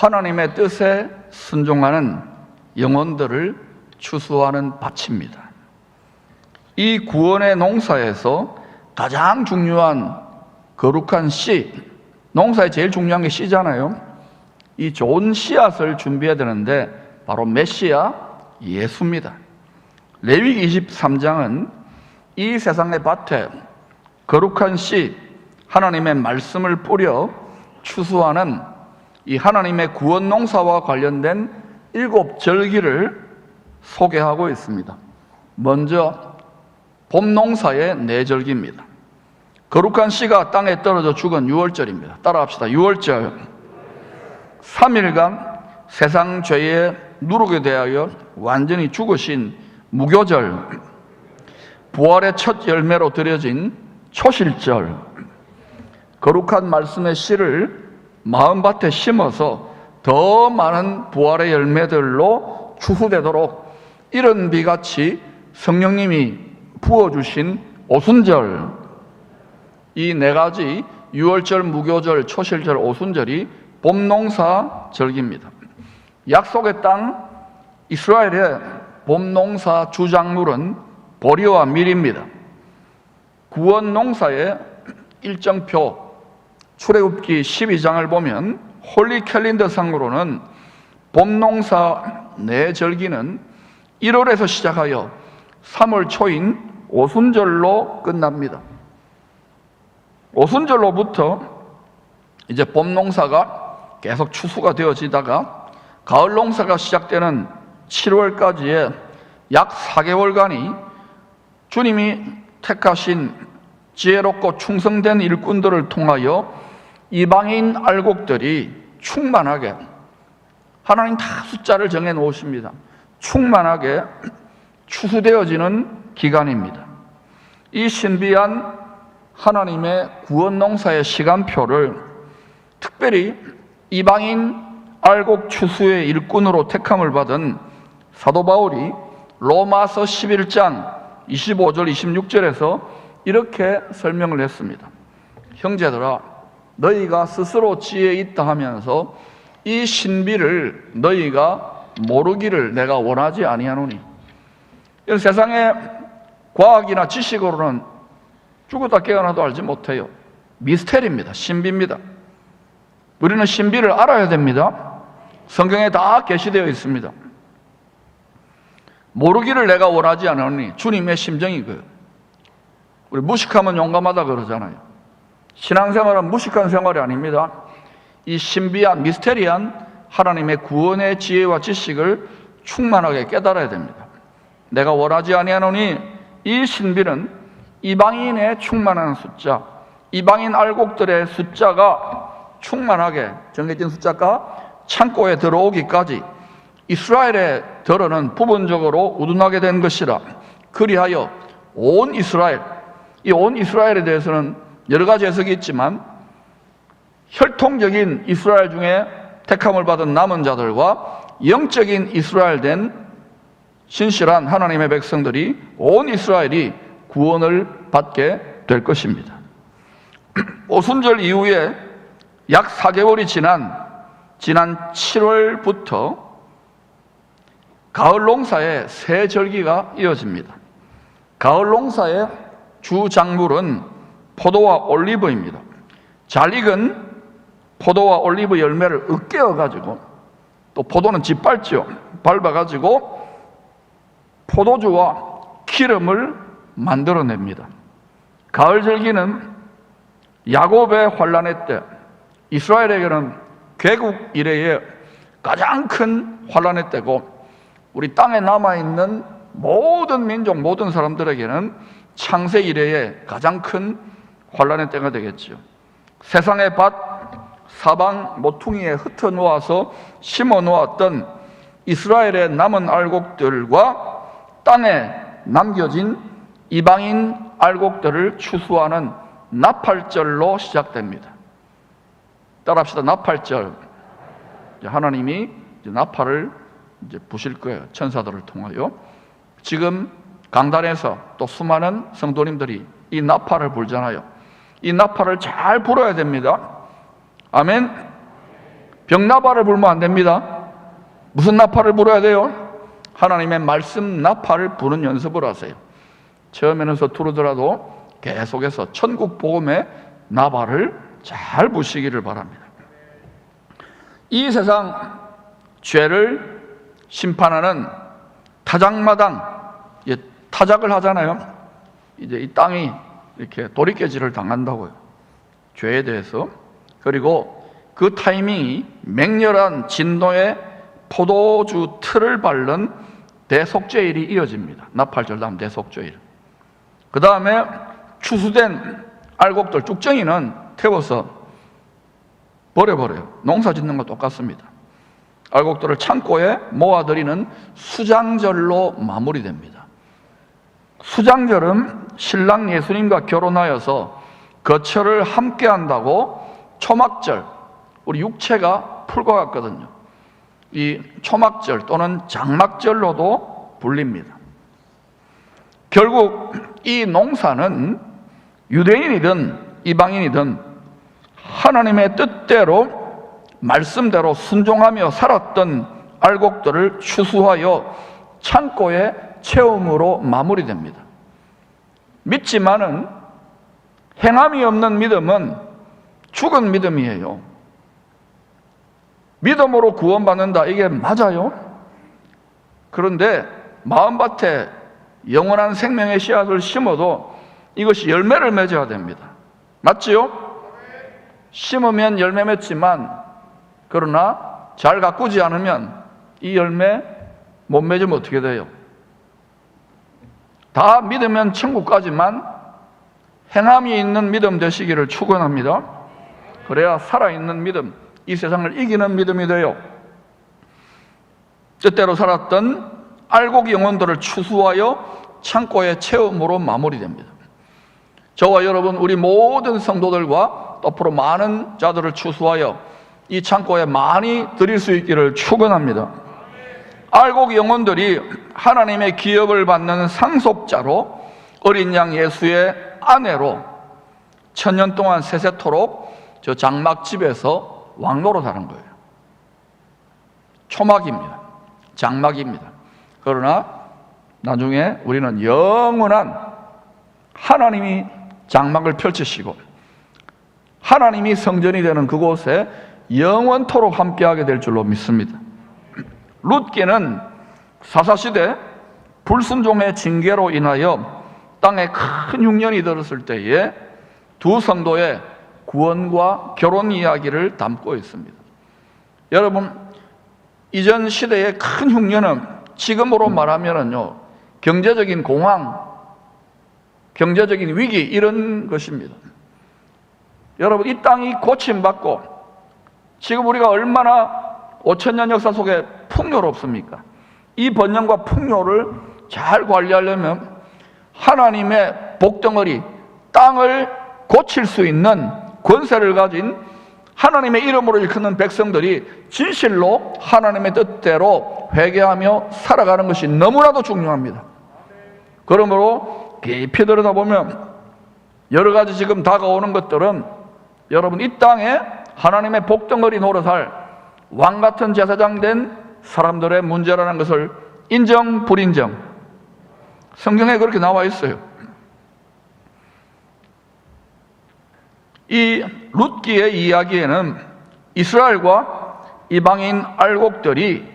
하나님의 뜻에 순종하는 영혼들을 추수하는 밭입니다. 이 구원의 농사에서 가장 중요한 거룩한 씨, 농사에 제일 중요한 게 씨잖아요. 이 좋은 씨앗을 준비해야 되는데 바로 메시아 예수입니다. 레위기 23장은 이 세상의 밭에 거룩한 씨, 하나님의 말씀을 뿌려 추수하는 이 하나님의 구원 농사와 관련된 7 절기를 소개하고 있습니다. 먼저 봄 농사의 4절기입니다. 거룩한 씨가 땅에 떨어져 죽은 유월절입니다. 따라합시다. 유월절. 3일간 세상 죄에 누르게 대하여 완전히 죽으신 무교절. 부활의 첫 열매로 드려진 초실절. 거룩한 말씀의 씨를 마음밭에 심어서 더 많은 부활의 열매들로 추수되도록 이른 비같이 성령님이 부어주신 오순절. 이 4가지 유월절, 무교절, 초실절, 오순절이 봄농사 절기입니다. 약속의 땅 이스라엘의 봄농사 주작물은 보리와 밀입니다. 구원 농사의 일정표 출애굽기 12장을 보면 홀리 캘린더 상으로는 봄농사 4절기는 1월에서 시작하여 3월 초인 오순절로 끝납니다. 오순절로부터 이제 봄농사가 계속 추수가 되어지다가 가을 농사가 시작되는 7월까지의 약 4개월간이 주님이 택하신 지혜롭고 충성된 일꾼들을 통하여 이방인 알곡들이 충만하게, 하나님 다 숫자를 정해 놓으십니다. 충만하게 추수되어지는 기간입니다. 이 신비한 하나님의 구원 농사의 시간표를 특별히 이방인 알곡 추수의 일꾼으로 택함을 받은 사도 바울이 로마서 11장 25절 26절에서 이렇게 설명을 했습니다. 형제들아, 너희가 스스로 지혜 있다 하면서 이 신비를 너희가 모르기를 내가 원하지 아니하노니. 세상의 과학이나 지식으로는 죽었다 깨어나도 알지 못해요. 미스테리입니다. 신비입니다. 우리는 신비를 알아야 됩니다. 성경에 다 계시되어 있습니다. 모르기를 내가 원하지 않으니 주님의 심정이 그래요. 우리 무식하면 용감하다 그러잖아요. 신앙생활은 무식한 생활이 아닙니다. 이 신비한 미스테리한 하나님의 구원의 지혜와 지식을 충만하게 깨달아야 됩니다. 내가 원하지 아니하노니 이 신비는 이방인의 충만한 숫자, 이방인 알곡들의 숫자가 충만하게 정해진 숫자가 창고에 들어오기까지 이스라엘의 들어는 부분적으로 우둔하게 된 것이라. 그리하여 온 이스라엘, 이 온 이스라엘에 대해서는 여러 가지 해석이 있지만 혈통적인 이스라엘 중에 택함을 받은 남은 자들과 영적인 이스라엘 된 신실한 하나님의 백성들이, 온 이스라엘이 구원을 받게 될 것입니다. 오순절 이후에 약 4개월이 지난 7월부터 가을 농사의 새 절기가 이어집니다. 가을 농사의 주 작물은 포도와 올리브입니다. 잘 익은 포도와 올리브 열매를 으깨어가지고, 또 포도는 짓밟죠. 밟아가지고 포도주와 기름을 만들어냅니다. 가을 절기는 야곱의 환란의 때, 이스라엘에게는 개국 이래의 가장 큰 환란의 때고, 우리 땅에 남아있는 모든 민족, 모든 사람들에게는 창세 이래의 가장 큰 환란의 때가 되겠죠. 세상의 밭 사방 모퉁이에 흩어 놓아서 심어 놓았던 이스라엘의 남은 알곡들과 땅에 남겨진 이방인 알곡들을 추수하는 나팔절로 시작됩니다. 따라합시다. 나팔절. 하나님이 나팔을 이제 부실 거예요. 천사들을 통하여. 지금 강단에서 또 수많은 성도님들이 이 나팔을 불잖아요. 이 나팔을 잘 불어야 됩니다. 아멘. 병나팔을 불면 안 됩니다. 무슨 나팔을 불어야 돼요? 하나님의 말씀 나팔을 부는 연습을 하세요. 처음에는 서투르더라도 계속해서 천국 복음의 나팔을 잘 부시기를 바랍니다. 이 세상 죄를 심판하는 타작마당, 타작을 하잖아요. 이제 이 땅이 이렇게 돌이켜질을 당한다고요. 죄에 대해서. 그리고 그 타이밍이 맹렬한 진노의 포도주 틀을 밟는 대속죄일이 이어집니다. 나팔절 다음 대속죄일. 그 다음에 추수된 알곡들, 쭉정이는 태워서 버려버려요. 농사 짓는 거 똑같습니다. 알곡들을 창고에 모아들이는 수장절로 마무리됩니다. 수장절은 신랑 예수님과 결혼하여서 거처를 함께 한다고 초막절, 우리 육체가 풀과 같거든요. 이 초막절 또는 장막절로도 불립니다. 결국 이 농사는 유대인이든 이방인이든 하나님의 뜻대로 말씀대로 순종하며 살았던 알곡들을 추수하여 창고에 채움으로 마무리됩니다. 믿지만은 행함이 없는 믿음은 죽은 믿음이에요. 믿음으로 구원받는다, 이게 맞아요? 그런데 마음밭에 영원한 생명의 씨앗을 심어도 이것이 열매를 맺어야 됩니다. 맞지요? 심으면 열매 맺지만 그러나 잘 가꾸지 않으면 이 열매 못 맺으면 어떻게 돼요? 다 믿으면 천국 가지만 행함이 있는 믿음 되시기를 축원합니다. 그래야 살아있는 믿음, 이 세상을 이기는 믿음이 돼요. 뜻대로 살았던 알곡 영혼들을 추수하여 창고의 채움으로 마무리됩니다. 저와 여러분, 우리 모든 성도들과 또 앞으로 많은 자들을 추수하여 이 창고에 많이 드릴 수 있기를 축원합니다. 알곡 영혼들이 하나님의 기업을 받는 상속자로 어린 양 예수의 아내로 천년 동안 세세토록 저 장막집에서 왕노릇하는 거예요. 초막입니다. 장막입니다. 그러나 나중에 우리는 영원한 하나님이 장막을 펼치시고 하나님이 성전이 되는 그곳에 영원토록 함께하게 될 줄로 믿습니다. 룻기는 사사시대 불순종의 징계로 인하여 땅에 큰 흉년이 들었을 때에 두 성도의 구원과 결혼 이야기를 담고 있습니다. 여러분, 이전 시대의 큰 흉년은 지금으로 말하면요, 경제적인 공황, 경제적인 위기, 이런 것입니다. 여러분, 이 땅이 고침받고 지금 우리가 얼마나 5천년 역사 속에 풍요롭습니까? 이 번영과 풍요를 잘 관리하려면 하나님의 복덩어리, 땅을 고칠 수 있는 권세를 가진 하나님의 이름으로 일컫는 백성들이 진실로 하나님의 뜻대로 회개하며 살아가는 것이 너무나도 중요합니다. 그러므로 깊이 들여다보면 여러 가지 지금 다가오는 것들은 여러분, 이 땅에 하나님의 복덩어리 노릇할 왕같은 제사장 된 사람들의 문제라는 것을 인정, 불인정, 성경에 그렇게 나와 있어요. 이 룻기의 이야기에는 이스라엘과 이방인 알곡들이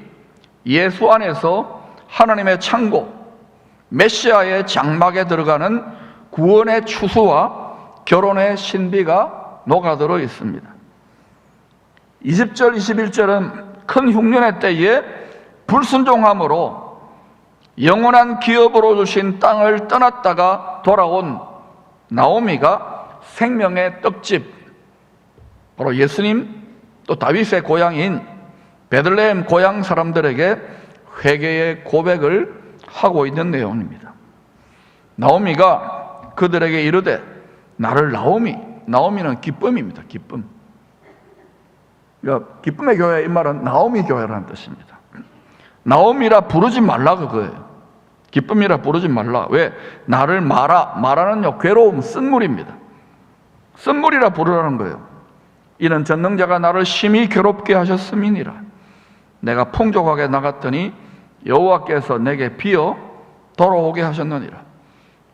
예수 안에서 하나님의 창고, 메시아의 장막에 들어가는 구원의 추수와 결혼의 신비가 녹아들어 있습니다. 20절, 21절은 큰 흉년의 때에 불순종함으로 영원한 기업으로 주신 땅을 떠났다가 돌아온 나오미가 생명의 떡집, 바로 예수님 또 다윗의 고향인 베들레헴 고향 사람들에게 회개의 고백을 하고 있는 내용입니다. 나오미가 그들에게 이르되 나를 나오미는 기쁨입니다. 기쁨. 그러니까 기쁨의 교회, 이 말은 나오미 교회라는 뜻입니다. 나오미라 부르지 말라 그거예요. 기쁨이라 부르지 말라. 왜? 나를 마라는요, 괴로움, 쓴물입니다. 쓴물이라 부르라는 거예요. 이는 전능자가 나를 심히 괴롭게 하셨음이니라. 내가 풍족하게 나갔더니 여호와께서 내게 비어 돌아오게 하셨느니라.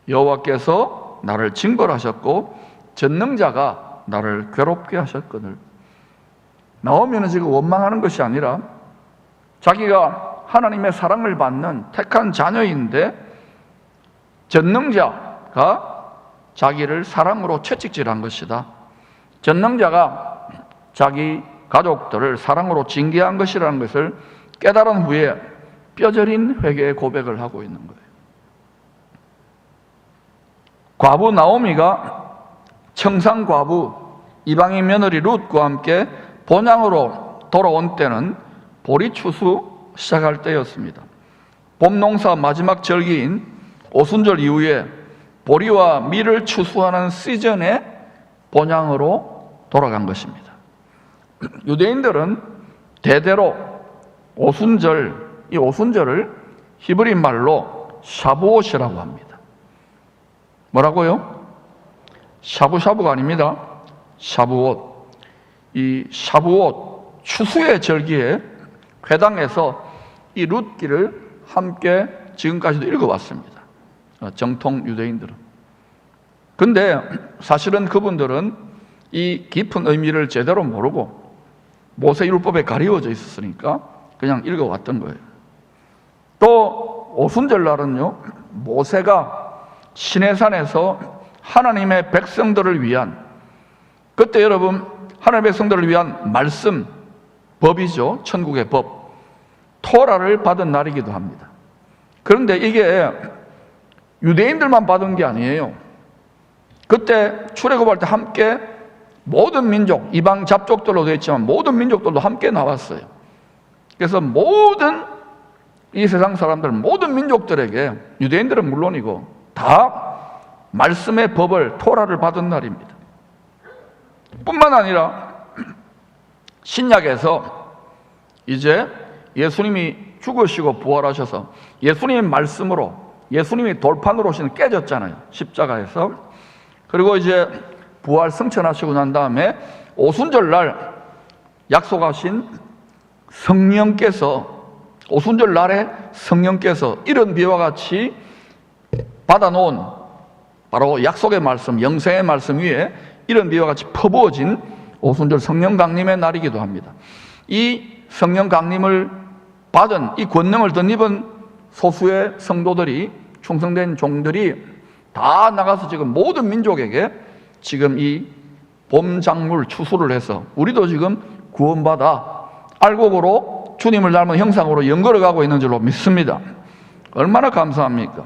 여호와께서 나를 징벌하셨고 전능자가 나를 괴롭게 하셨거늘. 나오미는 지금 원망하는 것이 아니라 자기가 하나님의 사랑을 받는 택한 자녀인데 전능자가 자기를 사랑으로 채찍질한 것이다. 전능자가 자기 가족들을 사랑으로 징계한 것이라는 것을 깨달은 후에 뼈저린 회개의 고백을 하고 있는 거예요. 과부 나오미가 청상 과부 이방인 며느리 룻과 함께 본향으로 돌아온 때는 보리 추수 시작할 때였습니다. 봄 농사 마지막 절기인 오순절 이후에 보리와 밀을 추수하는 시즌에 본향으로 돌아간 것입니다. 유대인들은 대대로 오순절, 이 오순절을 히브리 말로 샤부옷이라고 합니다. 뭐라고요? 샤부샤부가 아닙니다. 샤부옷. 이 샤부옷 추수의 절기에 회당에서 이 룻기를 함께 지금까지도 읽어왔습니다. 정통 유대인들은. 근데 사실은 그분들은 이 깊은 의미를 제대로 모르고 모세 율법에 가리워져 있었으니까 그냥 읽어왔던 거예요. 또 오순절 날은요, 모세가 시내산에서 하나님의 백성들을 위한, 그때 여러분 하나님의 백성들을 위한 말씀, 법이죠. 천국의 법, 토라를 받은 날이기도 합니다. 그런데 이게 유대인들만 받은 게 아니에요. 그때 출애굽할 때 함께 모든 민족, 이방 잡족들로 되어 있지만 모든 민족들도 함께 나왔어요. 그래서 모든 이 세상 사람들, 모든 민족들에게, 유대인들은 물론이고 다 말씀의 법을, 토라를 받은 날입니다. 뿐만 아니라 신약에서 이제 예수님이 죽으시고 부활하셔서 예수님의 말씀으로, 예수님이 돌판으로 오시는 깨졌잖아요, 십자가에서. 그리고 이제 부활 승천하시고 난 다음에 오순절 날 약속하신 성령께서, 오순절 날에 성령께서 이런 비와 같이 받아놓은 바로 약속의 말씀, 영생의 말씀 위에 이런 비와 같이 퍼부어진 오순절 성령 강림의 날이기도 합니다. 이 성령 강림을 받은, 이 권능을 덧입은 소수의 성도들이, 충성된 종들이 다 나가서 지금 모든 민족에게 지금 이 봄 작물 추수를 해서 우리도 지금 구원받아 알곡으로 주님을 닮은 형상으로 연걸어가고 있는 줄로 믿습니다. 얼마나 감사합니까?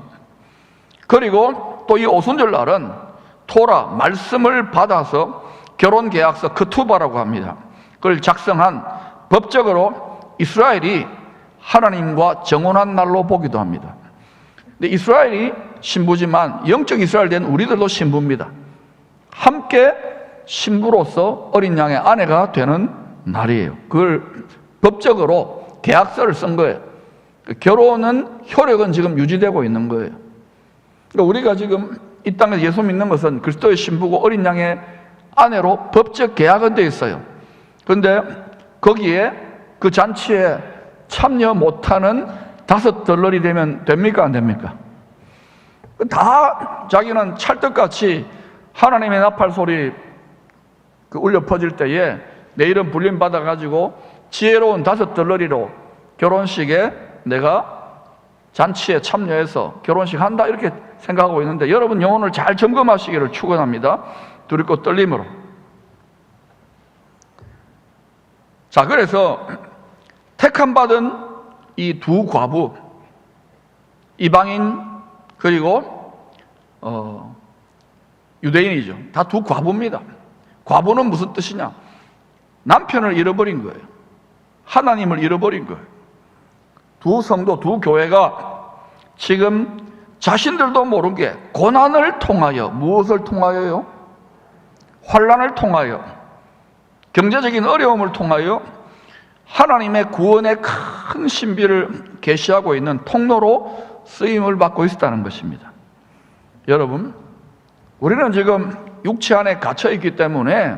그리고 또 이 오순절 날은 토라, 말씀을 받아서 결혼계약서 크투바라고 합니다. 그걸 작성한, 법적으로 이스라엘이 하나님과 정혼한 날로 보기도 합니다. 근데 이스라엘이 신부지만 영적 이스라엘 된 우리들도 신부입니다. 함께 신부로서 어린 양의 아내가 되는 날이에요. 그걸 법적으로 계약서를 쓴 거예요. 결혼은, 효력은 지금 유지되고 있는 거예요. 그러니까 우리가 지금 이 땅에서 예수 믿는 것은 그리스도의 신부고 어린 양의 아내로 법적 계약은 되어 있어요. 그런데 거기에 그 잔치에 참여 못하는 다섯 덜러리 되면 됩니까? 안 됩니까? 다 자기는 찰떡같이 하나님의 나팔 소리 울려 퍼질 때에 내 이름 불림 받아가지고 지혜로운 다섯 덜러리로 결혼식에 내가 잔치에 참여해서 결혼식 한다, 이렇게 생각하고 있는데, 여러분 영혼을 잘 점검하시기를 축원합니다. 두렵고 떨림으로. 자, 그래서 택함받은 이 두 과부, 이방인 그리고 유대인이죠. 다 두 과부입니다. 과부는 무슨 뜻이냐? 남편을 잃어버린 거예요. 하나님을 잃어버린 거예요. 두 성도, 두 교회가 지금 자신들도 모르게 고난을 통하여, 무엇을 통하여요? 환난을 통하여, 경제적인 어려움을 통하여 하나님의 구원의 큰 신비를 계시하고 있는 통로로 쓰임을 받고 있었다는 것입니다. 여러분, 우리는 지금 육체 안에 갇혀 있기 때문에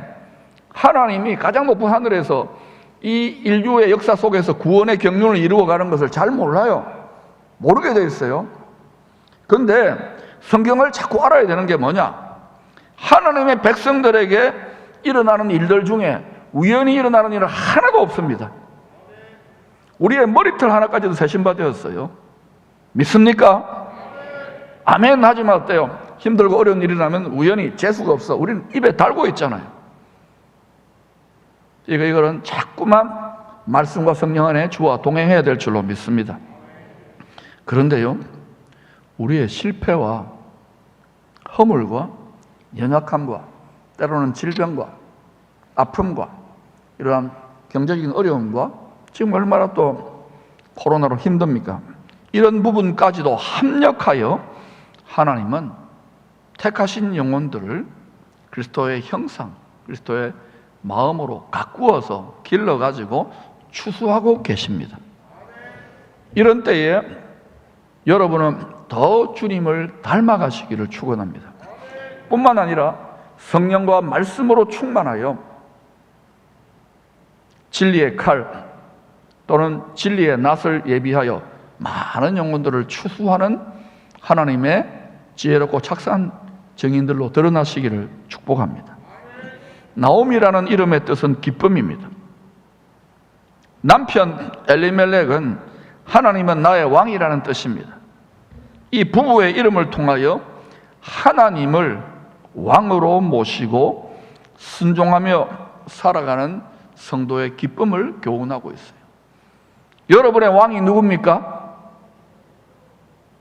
하나님이 가장 높은 하늘에서 이 인류의 역사 속에서 구원의 경륜을 이루어가는 것을 잘 몰라요. 모르게 돼 있어요. 그런데 성경을 자꾸 알아야 되는 게 뭐냐? 하나님의 백성들에게 일어나는 일들 중에 우연히 일어나는 일은 하나도 없습니다. 우리의 머리털 하나까지도 세심받았어요. 믿습니까? 아멘 하지만 어때요? 힘들고 어려운 일이 나면 우연히 재수가 없어. 우리는 입에 달고 있잖아요. 이거는 자꾸만 말씀과 성령 안에 주와 동행해야 될 줄로 믿습니다. 그런데요, 우리의 실패와 허물과 연약함과 때로는 질병과 아픔과 이러한 경제적인 어려움과 지금 얼마나 또 코로나로 힘듭니까? 이런 부분까지도 합력하여 하나님은 택하신 영혼들을 그리스도의 형상, 그리스도의 마음으로 가꾸어서 길러가지고 추수하고 계십니다. 이런 때에 여러분은 더 주님을 닮아가시기를 축원합니다. 뿐만 아니라 성령과 말씀으로 충만하여 진리의 칼 또는 진리의 낫을 예비하여 많은 영혼들을 추수하는 하나님의 지혜롭고 착한 증인들로 드러나시기를 축복합니다. 나옴이라는 이름의 뜻은 기쁨입니다. 남편 엘리멜렉은 하나님은 나의 왕이라는 뜻입니다. 이 부부의 이름을 통하여 하나님을 왕으로 모시고 순종하며 살아가는 성도의 기쁨을 교훈하고 있어요. 여러분의 왕이 누굽니까?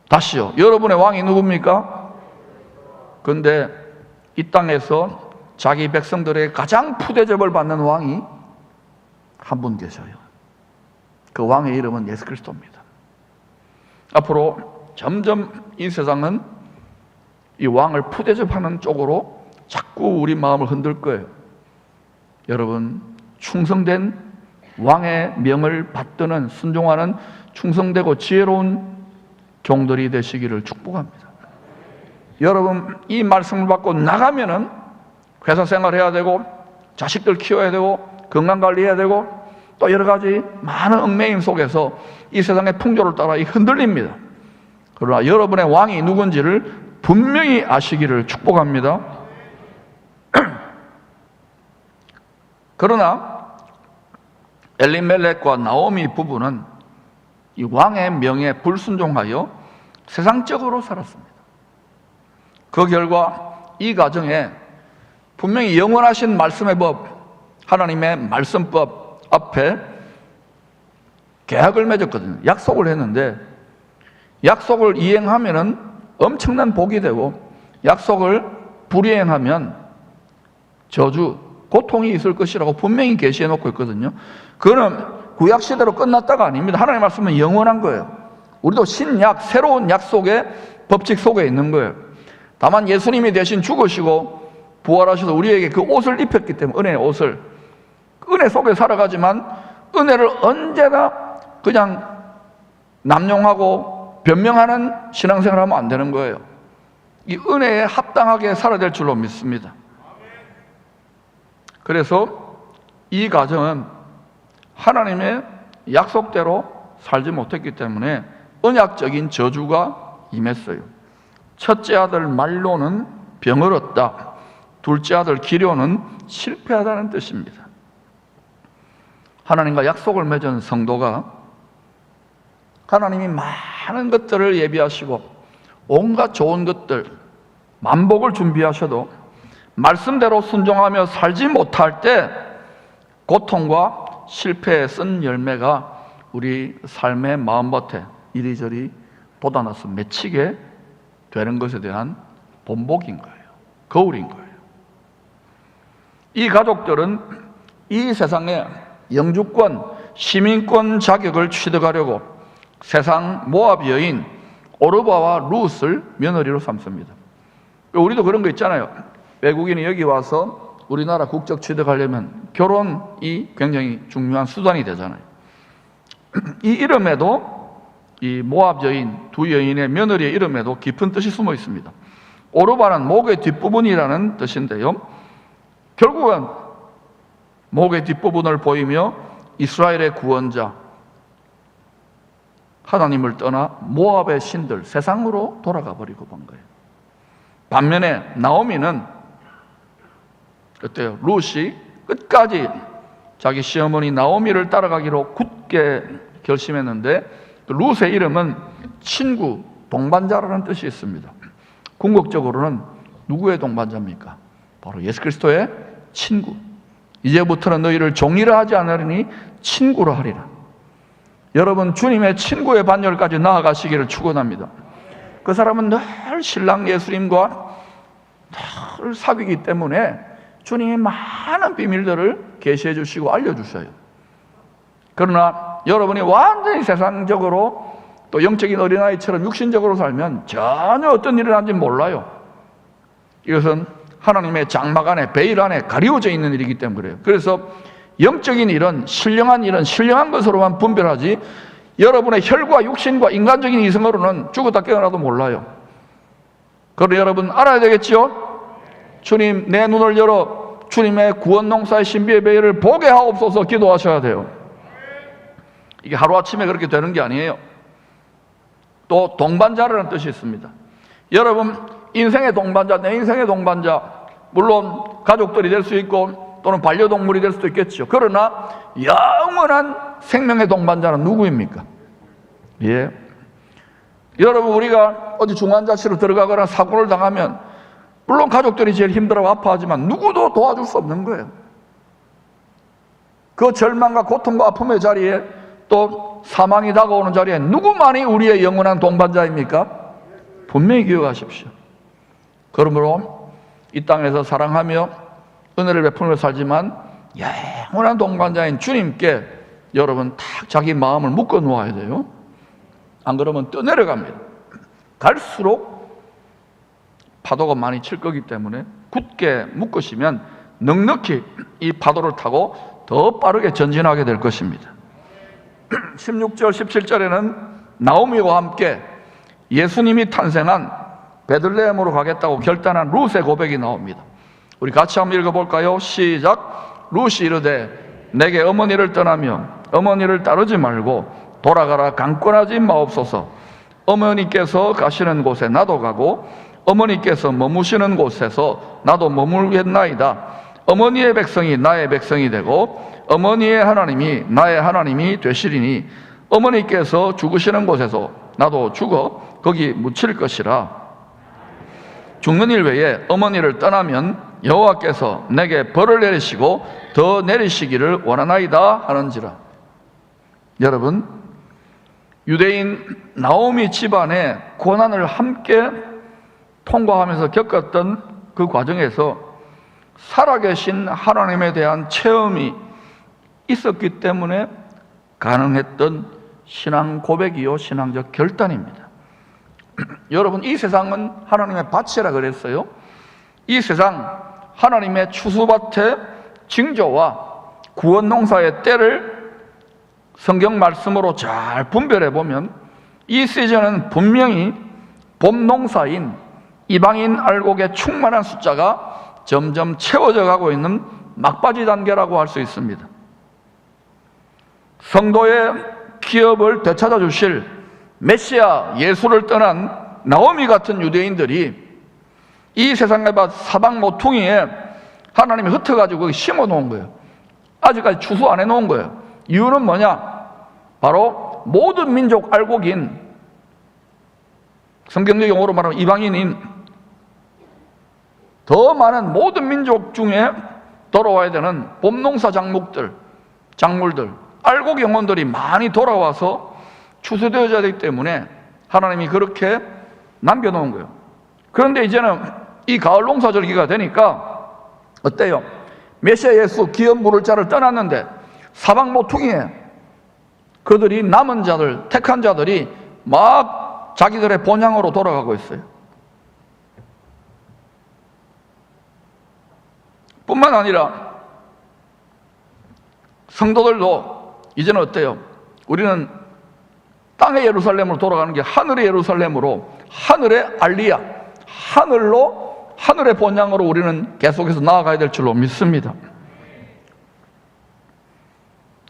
다시요. 여러분의 왕이 누굽니까? 그런데 이 땅에서 자기 백성들의 가장 푸대접을 받는 왕이 한 분 계셔요. 그 왕의 이름은 예수 그리스도입니다. 앞으로 점점 이 세상은 이 왕을 푸대접하는 쪽으로 자꾸 우리 마음을 흔들 거예요. 여러분, 충성된 왕의 명을 받드는 순종하는 충성되고 지혜로운 종들이 되시기를 축복합니다. 여러분, 이 말씀을 받고 나가면은 회사 생활해야 되고 자식들 키워야 되고 건강관리해야 되고 또 여러 가지 많은 얽매임 속에서 이 세상의 풍조를 따라 흔들립니다. 그러나 여러분의 왕이 누군지를 분명히 아시기를 축복합니다. 그러나 엘리멜렉과 나오미 부부는 이 왕의 명에 불순종하여 세상적으로 살았습니다. 그 결과 이 가정에 분명히 영원하신 말씀의 법, 하나님의 말씀법 앞에 계약을 맺었거든요. 약속을 했는데 약속을 이행하면은 엄청난 복이 되고 약속을 불이행하면 저주, 고통이 있을 것이라고 분명히 계시해 놓고 있거든요. 그거는 구약 시대로 끝났다가 아닙니다. 하나님의 말씀은 영원한 거예요. 우리도 신약, 새로운 약속의 법칙 속에 있는 거예요. 다만 예수님이 대신 죽으시고 부활하셔서 우리에게 그 옷을 입혔기 때문에, 은혜의 옷을, 은혜 속에 살아가지만 은혜를 언제나 그냥 남용하고 변명하는 신앙생활을 하면 안 되는 거예요. 이 은혜에 합당하게 살아야 될 줄로 믿습니다. 그래서 이 가정은 하나님의 약속대로 살지 못했기 때문에 언약적인 저주가 임했어요. 첫째 아들 말로는 병을 얻다, 둘째 아들 기료는 실패하다는 뜻입니다. 하나님과 약속을 맺은 성도가 하나님이 많은 것들을 예비하시고 온갖 좋은 것들, 만복을 준비하셔도 말씀대로 순종하며 살지 못할 때 고통과 실패에 쓴 열매가 우리 삶의 마음밭에 이리저리 돋아나서 맺히게 되는 것에 대한 본보기인 거예요. 거울인 거예요. 이 가족들은 이 세상에 영주권, 시민권 자격을 취득하려고 세상 모압 여인 오르바와 룻을 며느리로 삼습니다. 우리도 그런 거 있잖아요. 외국인이 여기 와서 우리나라 국적 취득하려면 결혼이 굉장히 중요한 수단이 되잖아요. 이 이름에도, 이 모압 여인, 두 여인의 며느리의 이름에도 깊은 뜻이 숨어 있습니다. 오르바는 목의 뒷부분이라는 뜻인데요, 결국은 목의 뒷부분을 보이며 이스라엘의 구원자 하나님을 떠나 모압의 신들 세상으로 돌아가 버리고 본 거예요. 반면에 나오미는 어때요? 룻이 끝까지 자기 시어머니 나오미를 따라가기로 굳게 결심했는데 룻의 이름은 친구, 동반자라는 뜻이 있습니다. 궁극적으로는 누구의 동반자입니까? 바로 예수 그리스도의 친구. 이제부터는 너희를 종이라 하지 않으리니 친구로 하리라. 여러분, 주님의 친구의 반열까지 나아가시기를 축원합니다. 그 사람은 늘 신랑 예수님과 늘 사귀기 때문에 주님이 많은 비밀들을 계시해 주시고 알려주셔요. 그러나 여러분이 완전히 세상적으로 또 영적인 어린아이처럼 육신적으로 살면 전혀 어떤 일이 일어난지 몰라요. 이것은 하나님의 장막 안에, 베일 안에 가리워져 있는 일이기 때문에 그래요. 그래서 영적인 일은 신령한 것으로만 분별하지 여러분의 혈과 육신과 인간적인 이성으로는 죽었다 깨어나도 몰라요. 그러나 여러분 알아야 되겠죠? 주님, 내 눈을 열어 주님의 구원 농사의 신비의 베일을 보게 하옵소서 기도하셔야 돼요. 이게 하루아침에 그렇게 되는 게 아니에요. 또 동반자라는 뜻이 있습니다. 여러분, 인생의 동반자, 내 인생의 동반자, 물론 가족들이 될 수 있고 또는 반려동물이 될 수도 있겠죠. 그러나 영원한 생명의 동반자는 누구입니까? 예. 여러분, 우리가 어디 중환자실로 들어가거나 사고를 당하면 물론 가족들이 제일 힘들어하고 아파하지만 누구도 도와줄 수 없는 거예요. 그 절망과 고통과 아픔의 자리에 또 사망이 다가오는 자리에 누구만이 우리의 영원한 동반자입니까? 분명히 기억하십시오. 그러므로 이 땅에서 사랑하며 은혜를 베풀며 살지만 영원한 동반자인 주님께 여러분 딱 자기 마음을 묶어 놓아야 돼요. 안 그러면 떠내려갑니다. 갈수록 파도가 많이 칠 거기 때문에 굳게 묶으시면 넉넉히 이 파도를 타고 더 빠르게 전진하게 될 것입니다. 16절, 17절에는 나오미와 함께 예수님이 탄생한 베들레헴으로 가겠다고 결단한 룻의 고백이 나옵니다. 우리 같이 한번 읽어볼까요? 시작. 룻이 이르되 내게 어머니를 떠나며 어머니를 따르지 말고 돌아가라 강권하지 마옵소서. 어머니께서 가시는 곳에 나도 가고 어머니께서 머무시는 곳에서 나도 머물겠나이다. 어머니의 백성이 나의 백성이 되고 어머니의 하나님이 나의 하나님이 되시리니 어머니께서 죽으시는 곳에서 나도 죽어 거기 묻힐 것이라. 죽는 일 외에 어머니를 떠나면 여호와께서 내게 벌을 내리시고 더 내리시기를 원하나이다 하는지라. 여러분, 유대인 나오미 집안의 고난을 함께 통과하면서 겪었던 그 과정에서 살아계신 하나님에 대한 체험이 있었기 때문에 가능했던 신앙 고백이요 신앙적 결단입니다. 여러분, 이 세상은 하나님의 밭이라 그랬어요. 이 세상 하나님의 추수밭의 징조와 구원 농사의 때를 성경 말씀으로 잘 분별해 보면 이 시즌은 분명히 봄 농사인 이방인 알곡의 충만한 숫자가 점점 채워져 가고 있는 막바지 단계라고 할 수 있습니다. 성도의 기업을 되찾아 주실 메시아 예수를 떠난 나오미 같은 유대인들이 이 세상의 밭 사방 모퉁이에 하나님이 흩어가지고 심어 놓은 거예요. 아직까지 추수 안 해 놓은 거예요. 이유는 뭐냐? 바로 모든 민족 알곡인, 성경적 용어로 말하면 이방인인 더 많은 모든 민족 중에 돌아와야 되는 봄농사 작물들, 알곡 영혼들이 많이 돌아와서 추수되어져야 되기 때문에 하나님이 그렇게 남겨놓은 거예요. 그런데 이제는 이 가을 농사절기가 되니까 어때요? 메시아 예수 기업 물을 자를 떠났는데 사방 모퉁이에 그들이 남은 자들, 택한 자들이 막 자기들의 본향으로 돌아가고 있어요. 뿐만 아니라 성도들도 이제는 어때요? 우리는 땅의 예루살렘으로 돌아가는 게 하늘의 예루살렘으로, 하늘의 알리야, 하늘의 본향으로 우리는 계속해서 나아가야 될 줄로 믿습니다.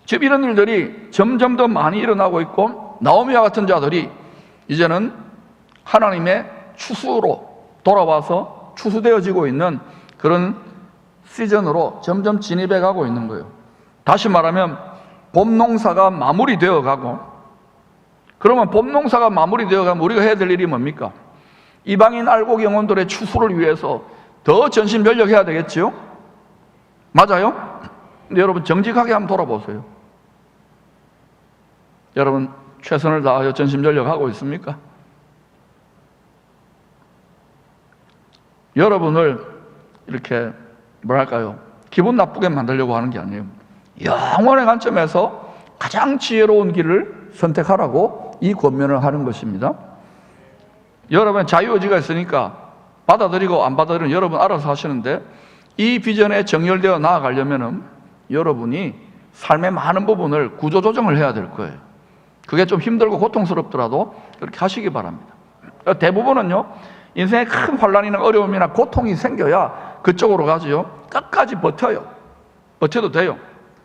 지금 이런 일들이 점점 더 많이 일어나고 있고, 나오미와 같은 자들이 이제는 하나님의 추수로 돌아와서 추수되어지고 있는 그런 시즌으로 점점 진입해 가고 있는 거예요. 다시 말하면 봄 농사가 마무리되어 가고, 그러면 봄 농사가 마무리되어 가면 우리가 해야 될 일이 뭡니까? 이방인 알곡 영혼들의 추수를 위해서 더 전심전력해야 되겠지요? 맞아요? 근데 여러분 정직하게 한번 돌아보세요. 여러분 최선을 다하여 전심전력하고 있습니까? 여러분을 이렇게 뭐랄까요, 기분 나쁘게 만들려고 하는 게 아니에요. 영원의 관점에서 가장 지혜로운 길을 선택하라고 이 권면을 하는 것입니다. 여러분 자유의지가 있으니까 받아들이고 안 받아들이는 여러분 알아서 하시는데, 이 비전에 정렬되어 나아가려면 여러분이 삶의 많은 부분을 구조조정을 해야 될 거예요. 그게 좀 힘들고 고통스럽더라도 그렇게 하시기 바랍니다. 대부분은요, 인생에 큰 환난이나 어려움이나 고통이 생겨야 그쪽으로 가지요. 끝까지 버텨요. 버텨도 돼요.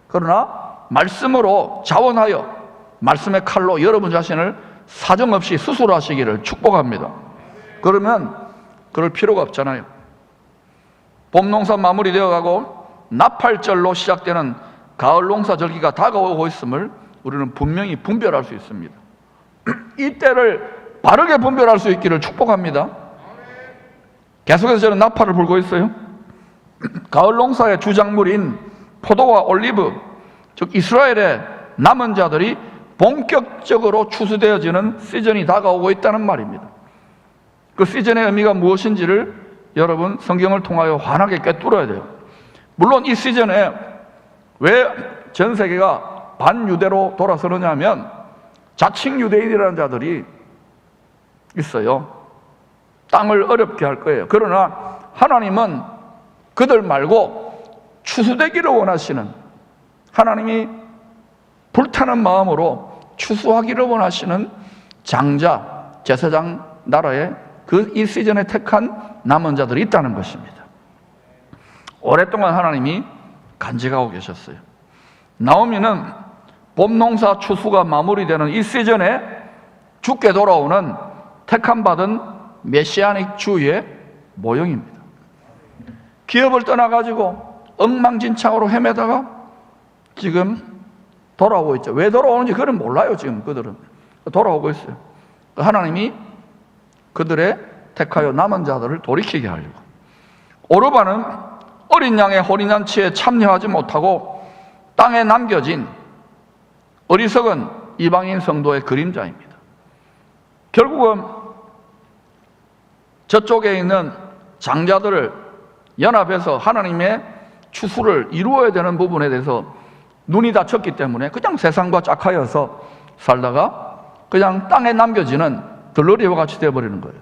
그러나 말씀으로 자원하여 말씀의 칼로 여러분 자신을 사정없이 수술하시기를 축복합니다. 그러면 그럴 필요가 없잖아요. 봄 농사 마무리되어 가고 나팔절로 시작되는 가을 농사 절기가 다가오고 있음을 우리는 분명히 분별할 수 있습니다. 이 때를 바르게 분별할 수 있기를 축복합니다. 계속해서 저는 나팔을 불고 있어요. 가을 농사의 주작물인 포도와 올리브, 즉 이스라엘의 남은 자들이 본격적으로 추수되어지는 시즌이 다가오고 있다는 말입니다. 그 시즌의 의미가 무엇인지를 여러분 성경을 통하여 환하게 꿰뚫어야 돼요. 물론 이 시즌에 왜 전 세계가 반유대로 돌아서느냐 하면 자칭 유대인이라는 자들이 있어요. 땅을 어렵게 할 거예요. 그러나 하나님은 그들 말고 추수되기를 원하시는, 하나님이 불타는 마음으로 추수하기를 원하시는 장자, 제사장 나라에 이 시즌에 택한 남은 자들이 있다는 것입니다. 오랫동안 하나님이 간직하고 계셨어요. 나오미는 봄 농사 추수가 마무리되는 이 시즌에 주께 돌아오는 택함받은 메시아닉 주의 모형입니다. 기업을 떠나가지고 엉망진창으로 헤매다가 지금 돌아오고 있죠. 왜 돌아오는지 그들은 몰라요. 지금 그들은 돌아오고 있어요. 하나님이 그들의 택하여 남은 자들을 돌이키게 하려고. 오르바는 어린 양의 혼인잔치에 참여하지 못하고 땅에 남겨진 어리석은 이방인 성도의 그림자입니다. 결국은 저쪽에 있는 장자들을 연합해서 하나님의 추수를 이루어야 되는 부분에 대해서 눈이 닫혔기 때문에 그냥 세상과 짝하여서 살다가 그냥 땅에 남겨지는 들러리와 같이 되어버리는 거예요.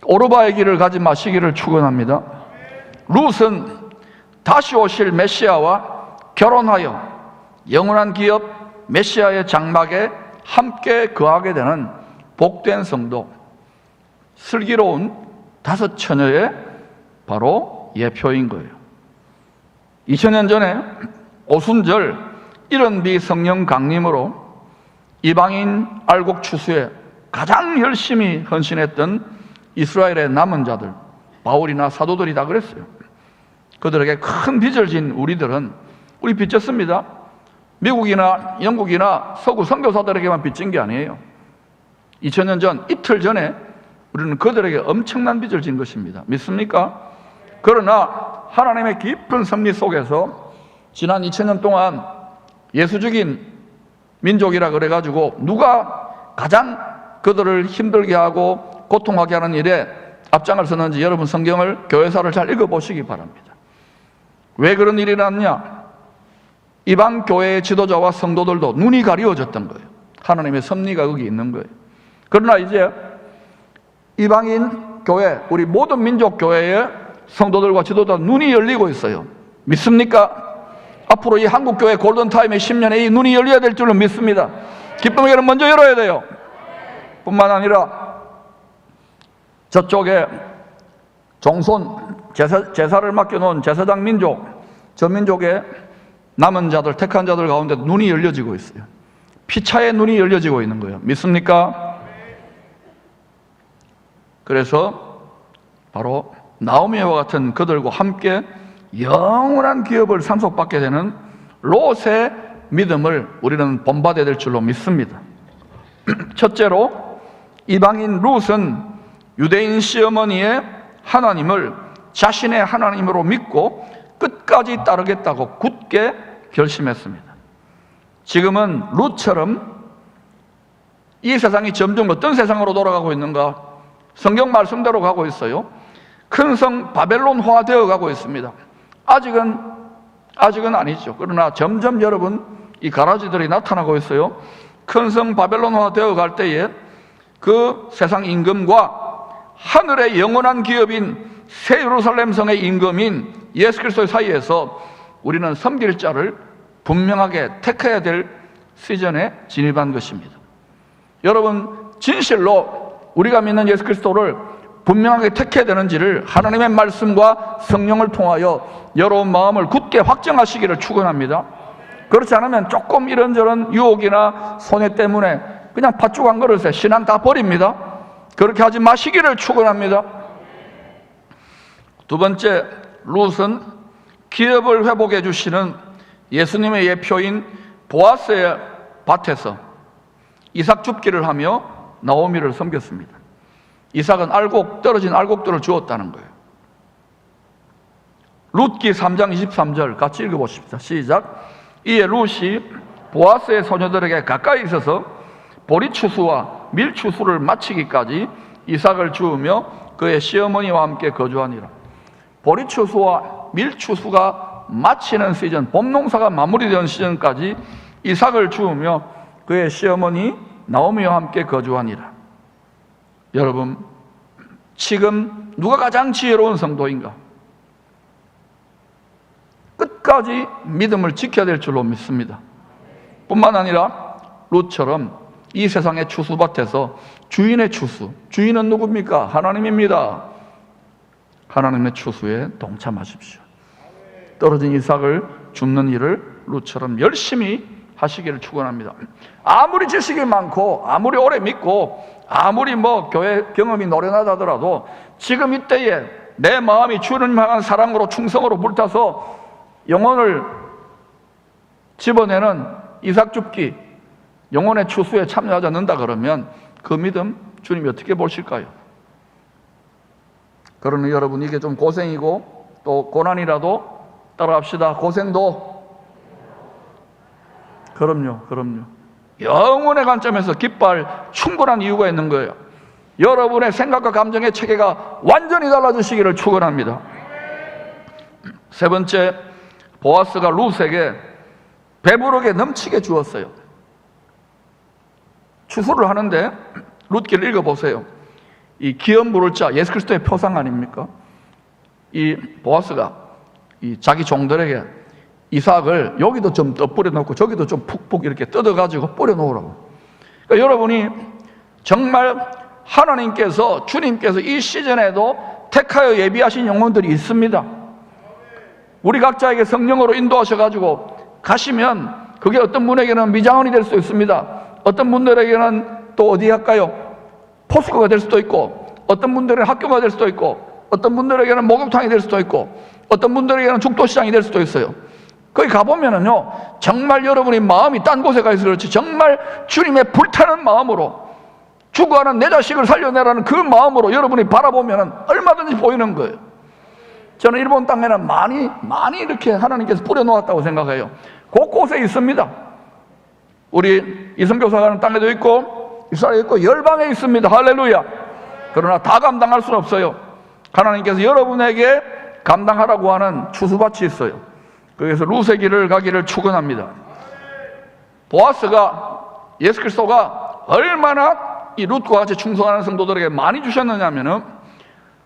오르바의 길을 가지 마시기를 축원합니다. 룻은 다시 오실 메시아와 결혼하여 영원한 기업 메시아의 장막에 함께 거하게 되는 복된 성도, 슬기로운 다섯 처녀의 바로 예표인 거예요. 2000년 전에 오순절 일흔비 성령 강림으로 이방인 알곡 추수에 가장 열심히 헌신했던 이스라엘의 남은 자들, 바울이나 사도들이 다 그랬어요. 그들에게 큰 빚을 진 우리들은 우리 빚졌습니다. 미국이나 영국이나 서구 선교사들에게만 빚진 게 아니에요. 2000년 전, 이틀 전에 우리는 그들에게 엄청난 빚을 진 것입니다. 믿습니까? 그러나 하나님의 깊은 섭리 속에서 지난 2000년 동안 예수적인 민족이라 그래가지고 누가 가장 그들을 힘들게 하고 고통하게 하는 일에 앞장을 섰는지 여러분 성경을, 교회사를 잘 읽어보시기 바랍니다. 왜 그런 일이 났냐? 이방 교회의 지도자와 성도들도 눈이 가리워졌던 거예요. 하나님의 섭리가 거기 있는 거예요. 그러나 이제 이방인 교회, 우리 모든 민족 교회의 성도들과 지도자 눈이 열리고 있어요. 믿습니까? 앞으로 이 한국교회 골든타임의 10년에 이 눈이 열려야 될 줄로 믿습니다. 기쁨에게는 먼저 열어야 돼요. 뿐만 아니라 저쪽에 종손, 제사를 맡겨놓은 제사장 민족, 저 민족의 남은 자들, 택한 자들 가운데 눈이 열려지고 있어요. 피차의 눈이 열려지고 있는 거예요. 믿습니까? 그래서 바로 나오미와 같은 그들과 함께 영원한 기업을 상속받게 되는 롯의 믿음을 우리는 본받아야 될 줄로 믿습니다. 첫째로 이방인 롯은 유대인 시어머니의 하나님을 자신의 하나님으로 믿고 끝까지 따르겠다고 굳게 결심했습니다. 지금은 롯처럼 이 세상이 점점 어떤 세상으로 돌아가고 있는가? 성경 말씀대로 가고 있어요. 큰 성 바벨론화 되어 가고 있습니다. 아직은 아니죠. 그러나 점점 여러분 이 가라지들이 나타나고 있어요. 큰 성 바벨론화 되어 갈 때에 그 세상 임금과 하늘의 영원한 기업인 새 예루살렘 성의 임금인 예수 그리스도 사이에서 우리는 섬길 자를 분명하게 택해야 될 시즌에 진입한 것입니다. 여러분, 진실로 우리가 믿는 예수 그리스도를 분명하게 택해야 되는지를 하나님의 말씀과 성령을 통하여 여러분 마음을 굳게 확정하시기를 축원합니다. 그렇지 않으면 조금 이런저런 유혹이나 손해 때문에 그냥 팥죽 한 그릇에 신앙 다 버립니다. 그렇게 하지 마시기를 축원합니다. 두 번째, 롯은 기업을 회복해 주시는 예수님의 예표인 보아스의 밭에서 이삭 줍기를 하며 나오미를 섬겼습니다. 이삭은 떨어진 알곡들을 주었다는 거예요. 룻기 3장 23절 같이 읽어보십시다. 시작. 이에 룻이 보아스의 소녀들에게 가까이 있어서 보리추수와 밀추수를 마치기까지 이삭을 주우며 그의 시어머니와 함께 거주하니라. 보리추수와 밀추수가 마치는 시즌, 봄농사가 마무리되는 시즌까지 이삭을 주우며 그의 시어머니 나오미와 함께 거주하니라. 여러분, 지금 누가 가장 지혜로운 성도인가? 끝까지 믿음을 지켜야 될 줄로 믿습니다. 뿐만 아니라 롯처럼 이 세상의 추수밭에서 주인의 추수, 주인은 누굽니까? 하나님입니다. 하나님의 추수에 동참하십시오. 떨어진 이삭을 줍는 일을 롯처럼 열심히 하시기를 축원합니다. 아무리 지식이 많고 아무리 오래 믿고 아무리 교회 경험이 노련하다더라도 지금 이때에 내 마음이 주를 향한 사랑으로 충성으로 불타서 영혼을 집어내는 이삭 줍기, 영혼의 추수에 참여하지 않는다 그러면 그 믿음 주님이 어떻게 보실까요? 그러니 여러분, 이게 좀 고생이고 또 고난이라도 따라합시다. 고생도 그럼요. 영혼의 관점에서 기뻐할 충분한 이유가 있는 거예요. 여러분의 생각과 감정의 체계가 완전히 달라지시기를 축원합니다. 세 번째, 보아스가 룻에게 배부르게 넘치게 주었어요. 추수를 하는데 룻기를 읽어보세요. 이 기업 물을 자, 예수 그리스도의 표상 아닙니까? 이 보아스가 이 자기 종들에게 이삭을 여기도 좀 더 뿌려놓고 저기도 좀 푹푹 이렇게 뜯어가지고 뿌려놓으라고. 그러니까 여러분이 정말 하나님께서, 주님께서 이 시즌에도 택하여 예비하신 영혼들이 있습니다. 우리 각자에게 성령으로 인도하셔가지고 가시면 그게 어떤 분에게는 미장원이 될 수도 있습니다. 어떤 분들에게는 또 어디 할까요? 포스코가 될 수도 있고, 어떤 분들은 학교가 될 수도 있고, 어떤 분들에게는 목욕탕이 될 수도 있고, 어떤 분들에게는 죽도시장이 될 수도 있어요. 거기 가보면은요, 정말 여러분이 마음이 딴 곳에 가 있어 그렇지, 정말 주님의 불타는 마음으로 죽어가는 내 자식을 살려내라는 그 마음으로 여러분이 바라보면은 얼마든지 보이는 거예요. 저는 일본 땅에는 많이 이렇게 하나님께서 뿌려놓았다고 생각해요. 곳곳에 있습니다. 우리 이성교사 가는 땅에도 있고 이스라엘에 있고 열방에 있습니다. 할렐루야. 그러나 다 감당할 수는 없어요. 하나님께서 여러분에게 감당하라고 하는 추수밭이 있어요. 거기서 룻의 길을 가기를 축원합니다. 보아스가, 예수 그리스도가 얼마나 이 룻과 같이 충성하는 성도들에게 많이 주셨느냐면은,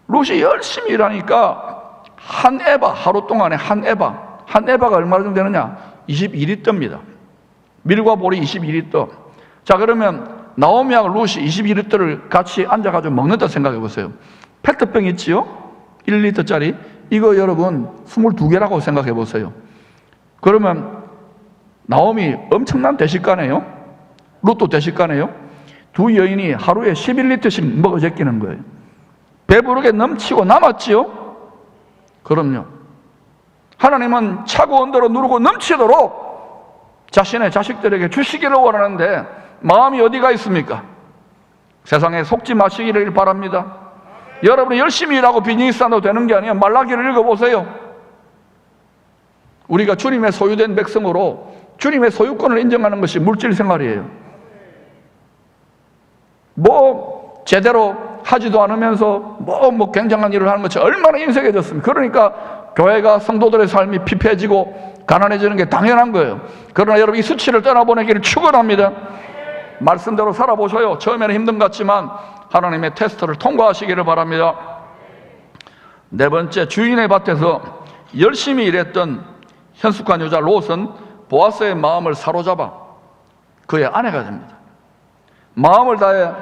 룻이 열심히 일하니까 한 에바, 하루 동안에 한 에바가 얼마 정도 되느냐? 22리터입니다. 밀과 보리 22리터. 자, 그러면 나오미하고 룻이 22리터를 같이 앉아가지고 먹는다 생각해 보세요. 페트병 있지요? 1리터짜리. 이거 여러분 22개라고 생각해 보세요. 그러면 나오미 엄청난 대식가네요. 룻도 대식가네요. 두 여인이 하루에 11리터씩 먹어 제끼는 거예요. 배부르게 넘치고 남았지요? 그럼요. 하나님은 차고 온도로 누르고 넘치도록 자신의 자식들에게 주시기를 원하는데 마음이 어디가 있습니까? 세상에 속지 마시기를 바랍니다. 여러분이 열심히 일하고 비즈니스 한다고 되는 게 아니에요. 말라기를 읽어보세요. 우리가 주님의 소유된 백성으로 주님의 소유권을 인정하는 것이 물질 생활이에요. 뭐 제대로 하지도 않으면서 뭐 굉장한 일을 하는 것이 얼마나 인색해졌습니까? 그러니까 교회가 성도들의 삶이 피폐해지고 가난해지는 게 당연한 거예요. 그러나 여러분 이 수치를 떠나보내기를 축원합니다. 말씀대로 살아보셔요. 처음에는 힘든 것 같지만 하나님의 테스트를 통과하시기를 바랍니다. 네 번째, 주인의 밭에서 열심히 일했던 현숙한 여자 롯은 보아스의 마음을 사로잡아 그의 아내가 됩니다. 마음을 다해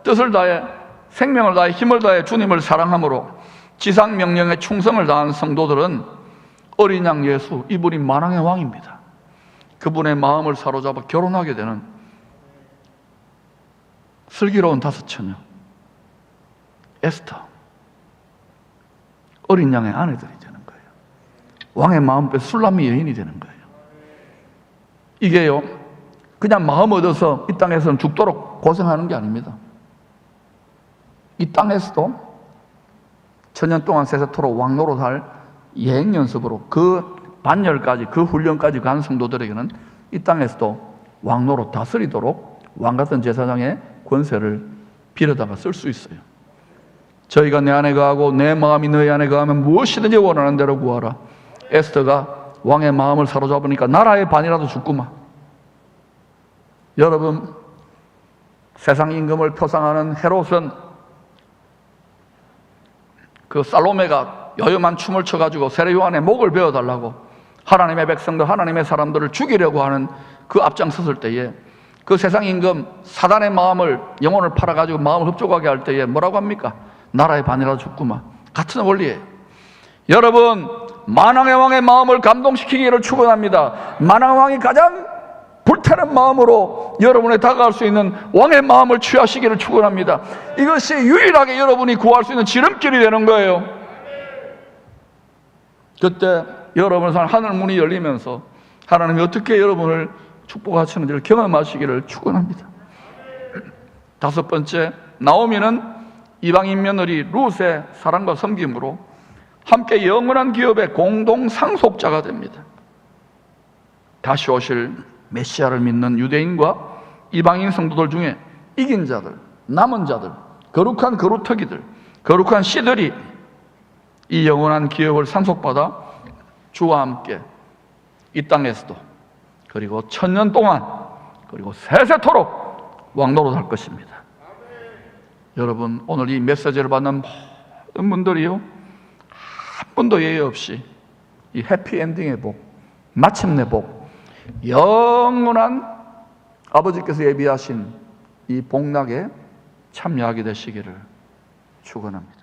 뜻을 다해 생명을 다해 힘을 다해 주님을 사랑함으로 지상 명령에 충성을 다한 성도들은 어린 양 예수, 이분이 만왕의 왕입니다. 그분의 마음을 사로잡아 결혼하게 되는 슬기로운 다섯 처녀 에스터, 어린 양의 아내들이 되는 거예요. 왕의 마음에 술람미 여인이 되는 거예요. 이게요, 그냥 마음 얻어서 이 땅에서는 죽도록 고생하는 게 아닙니다. 이 땅에서도 천년 동안 세세토록 왕노릇할 예행 연습으로 그 반열까지, 그 훈련까지 간 성도들에게는 이 땅에서도 왕노릇 다스리도록 왕 같은 제사장의 권세를 빌어다가 쓸 수 있어요. 저희가 내 안에 거하고 내 마음이 너희 안에 거하면 무엇이든지 원하는 대로 구하라. 에스더가 왕의 마음을 사로잡으니까 나라의 반이라도 죽구만. 여러분, 세상 임금을 표상하는 헤롯은 그 살로메가 요염한 춤을 춰가지고 세례요한의 목을 베어달라고 하나님의 백성들, 하나님의 사람들을 죽이려고 하는 그 앞장섰을 때에 그 세상 임금 사단의 마음을, 영혼을 팔아가지고 마음을 흡족하게 할 때에 뭐라고 합니까? 나라의 반이라도 죽구만. 같은 원리예요. 여러분, 만왕의 왕의 마음을 감동시키기를 축원합니다. 만왕의 왕이 가장 불타는 마음으로 여러분에 다가갈 수 있는 왕의 마음을 취하시기를 축원합니다. 이것이 유일하게 여러분이 구할 수 있는 지름길이 되는 거예요. 그때 여러분 하늘 문이 열리면서 하나님이 어떻게 여러분을 축복하시는지를 경험하시기를 축원합니다. 다섯 번째, 나오미는 이방인 며느리 룻의 사랑과 섬김으로 함께 영원한 기업의 공동 상속자가 됩니다. 다시 오실 메시아를 믿는 유대인과 이방인 성도들 중에 이긴 자들, 남은 자들, 거룩한 거루터기들, 거룩한 씨들이 이 영원한 기업을 상속받아 주와 함께 이 땅에서도 그리고 천년 동안 그리고 세세토록 왕노릇할 것입니다. 여러분, 오늘 이 메시지를 받는 모든 분들이요, 한 분도 예외 없이 이 해피엔딩의 복, 마침내 복, 영원한 아버지께서 예비하신 이 복락에 참여하게 되시기를 축원합니다.